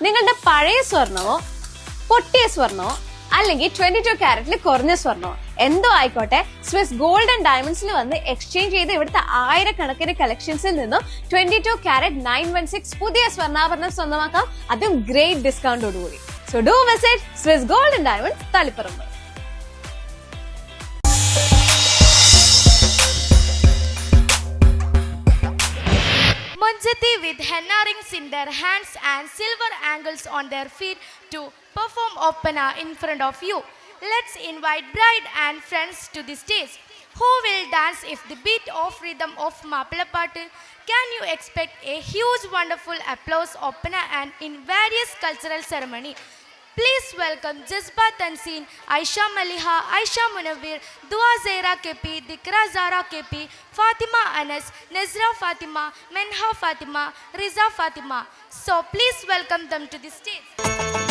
നിങ്ങളുടെ പഴയ സ്വർണമോ പൊട്ടിയ സ്വർണമോ അല്ലെങ്കിൽ 22 ക്യാരറ്റിൽ കുറഞ്ഞ സ്വർണമോ എന്തോ ആയിക്കോട്ടെ, സ്വിസ് ഗോൾഡ് ആൻഡ് ഡയമണ്ട്സിൽ വന്ന് എക്സ്ചേഞ്ച് ചെയ്ത് ഇവിടുത്തെ ആയിരക്കണക്കിന് കളക്ഷൻസിൽ നിന്നും 22 ക്യാരറ്റ് 916 പുതിയ സ്വർണ്ണാഭരണം സ്വന്തമാക്കാം, അതും ഗ്രേറ്റ് ഡിസ്കൗണ്ടോടുകൂടി. So do visit Swiss gold and diamonds, Taliparamba. Monjati with henna rings in their hands and silver angles on their feet to perform opera in front of you. Let's invite bride and friends to the stage. Who will dance if the beat of rhythm of Mappalapaattu? Can you expect a huge wonderful applause opera and in various cultural ceremony? Please welcome Jazba Tanzeen, Aisha Maliha, Aisha Munawir, Dua Zaira KP, Dikra Zara KP, Fatima Anas, Nazra Fatima, Menha Fatima, Riza Fatima. So please welcome them to the stage.